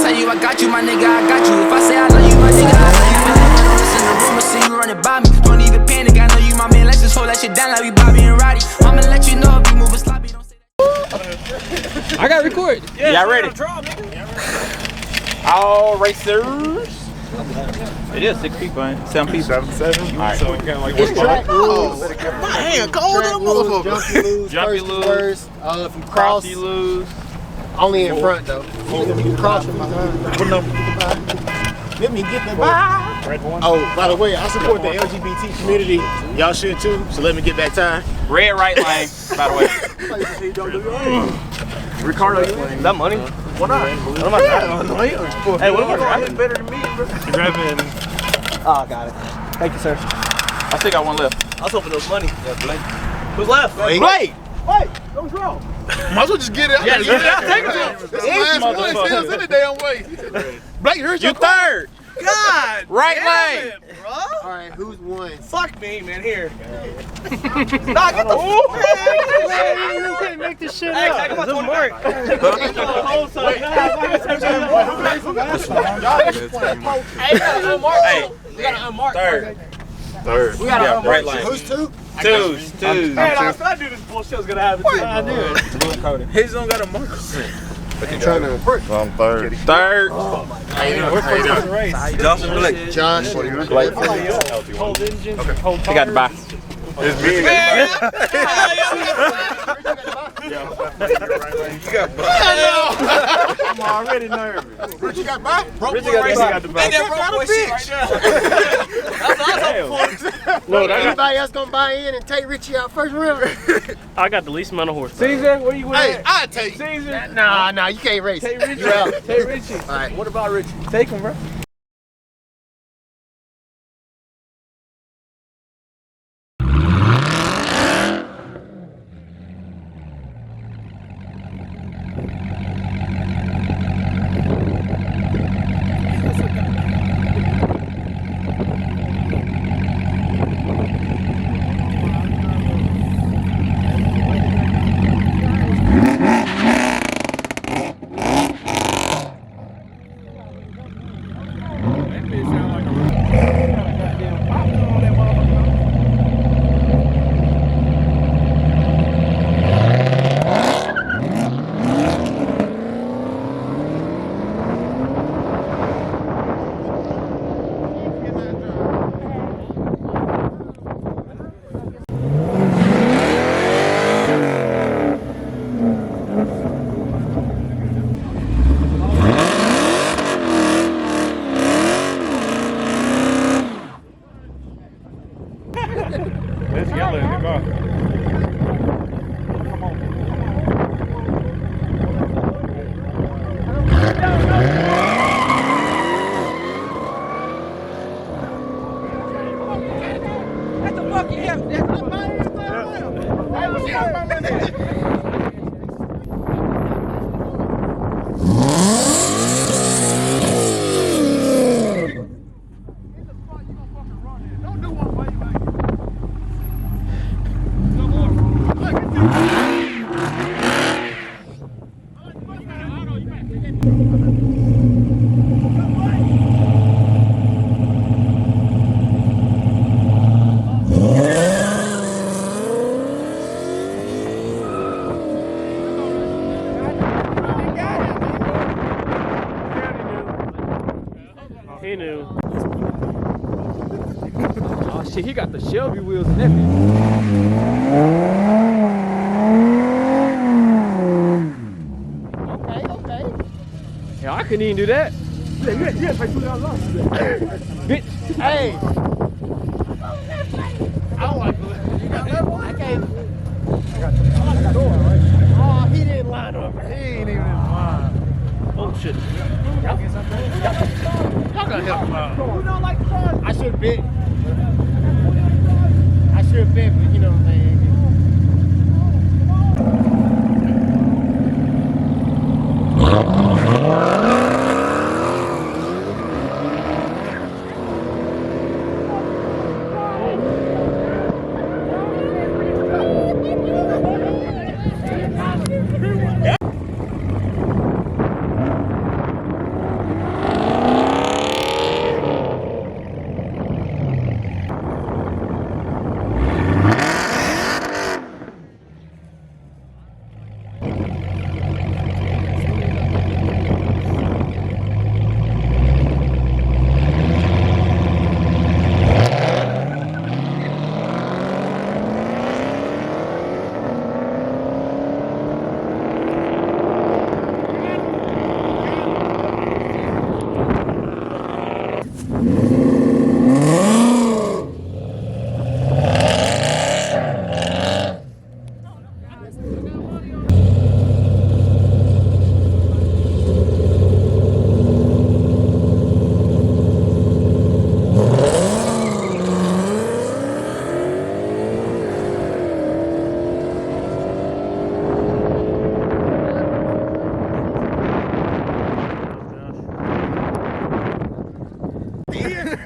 tell you I got you, my nigga, I got you. If I say I love you, my nigga, I love you. Don't listen to rumors, see you running by me. Don't even panic, I know you my man. Let's just hold that shit down like we Bobby and Roddy. I'ma let you know if you moving sloppy, don't say that. I got record. Yeah, y'all ready? All racers. It is 6 people, ain't it? 7 people. 7. Alright. So we got like one spot. My hand cold, that motherfucker. Jump you lose. If you cross, you lose. only in front though. If you cross from behind. Let me get the vibe. Oh, by the way, I support the LGBT community. Y'all should too. So let me get back time. Red right lane, by the way. Ricardo, you winning. That money? What not? What am I driving? Hey, what am I driving? Better than me, bro. You're driving. Oh, got it. Thank you, sir. I still got one left. I was hoping it was money. Yeah, Blake. Who's left? Blake! Wait, what's wrong? Might as well just get it. Yeah, get it out. Take it to him. This is the last one. It's in the damn way. Blake, here's your third. God! Right lane. It, bro. All right, who's won? Fuck me, man. Here. Nah, get the You can't make this shit Hey, up. take my 20 back. Hey, we gotta unmark. Hey, We gotta unmark. third. We gotta unmark. Right lane. Who's two? Twos. Man, I knew this bullshit was gonna happen too. I knew it. His don't got a marker. I'm trying to. I'm third. Third. Josh and Blake. Josh. Blake. Cold engine, cold He got the buy. It's me. You got buy. I'm already nervous. Richie got by? Richie got the buy. Ain't that broke boy shit right there? That's what I was hoping for. Look, Anybody else gonna buy in and take Richie out first round? I got the least amount of horsepower. Caesar, where you Hey, I take Caesar. Nah, you can't race. Take Richie. You're out. Take Richie. All right. What about Richie? Take him, bro. Let's yell in the car. That's a fucking hell. That's not my He knew. Oh shit, he got the Shelby wheels and everything. Okay. Yeah, I couldn't even do that. Bitch. Hey. I don't like it. I can't. I got the door, right? Oh, he didn't line up. He ain't even in line. Oh shit. Y'all gotta help him out. Who don't like the cars? I should have been. I should have been, but you know what I'm saying.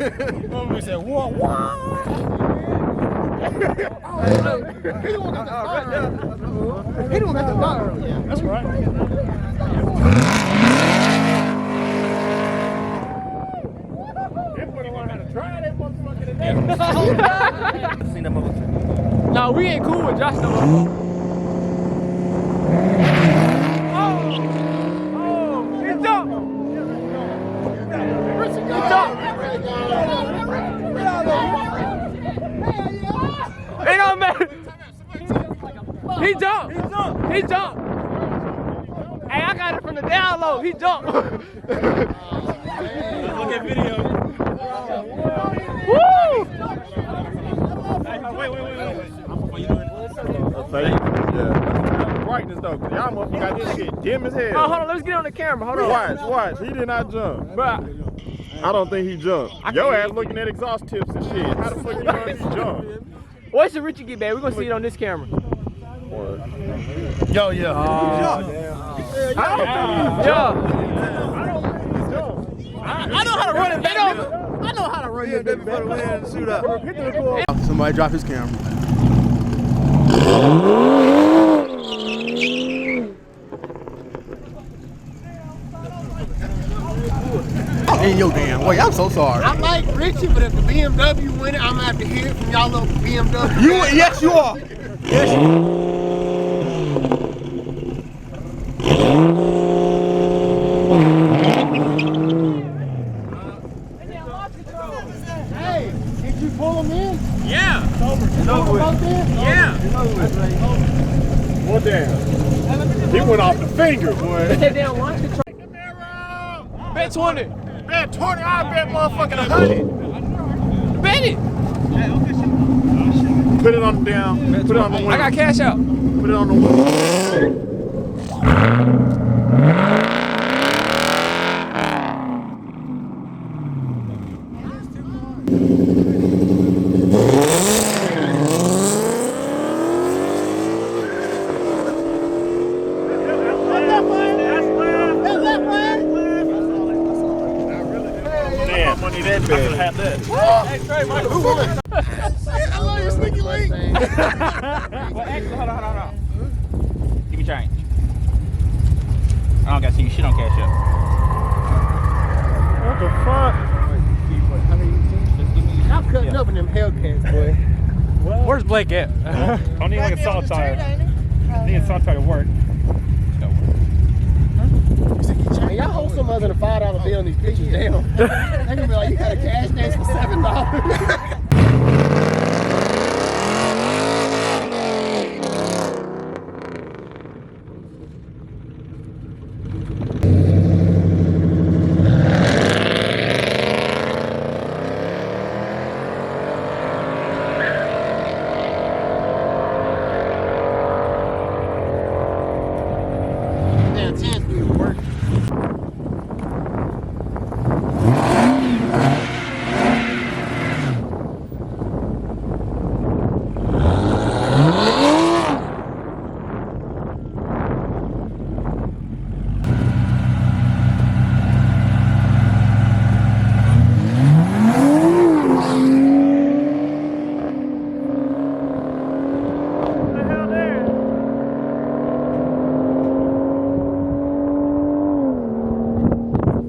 Mama said, what? He don't got the dot early. Yeah, that's right. Everybody want to try that motherfucker today. Seen that motherfucker. No, we ain't cool with Josh no more. Oh, he jumped. He jumped. Ain't no man. He jumped. He jumped. Hey, I got it from the down low. He jumped. Look at video. Woo! Yeah. Brightness though, cause y'all motherfuckers got this shit dim as hell. Oh, hold on. Let's get on the camera. Hold on. Watch. He did not jump. Bruh. I don't think he jumped. Your ass looking at exhaust tips and shit. How the fuck you know if he jumped? What's the Richie get back? We're gonna see it on this camera. Yo, yeah. I know how to run it back. I know how to run it back. Shoot up. Somebody drop his camera. In your damn way. I'm so sorry. I like Richie, but if the BMW win it, I'm gonna have to hear it from y'all little BMW. Yes, you are. Yes, you are. Hey, did you pull him in? Yeah. It's over. Yeah. Well, damn. He went off the finger, boy. That damn launch control. Bet 20. Bet 20, I bet motherfucking 100. Bet it. Put it on the down. Put it on the window. I got cash out. Put it on the window. Money that bad. Have that. Hey, Trey, Michael. I love your sneaky link. Well, actually, hold on. Give me change. I don't got to see you shit on Cash App. What the fuck? I'm cutting up in them Hellcats, boy. Where's Blake at? I need like a salt tire. I need a salt tire to work. Man, y'all hold some other than a $5 bill in these pictures down. They're gonna be like, you got a cash dance for $7.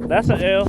That's an L.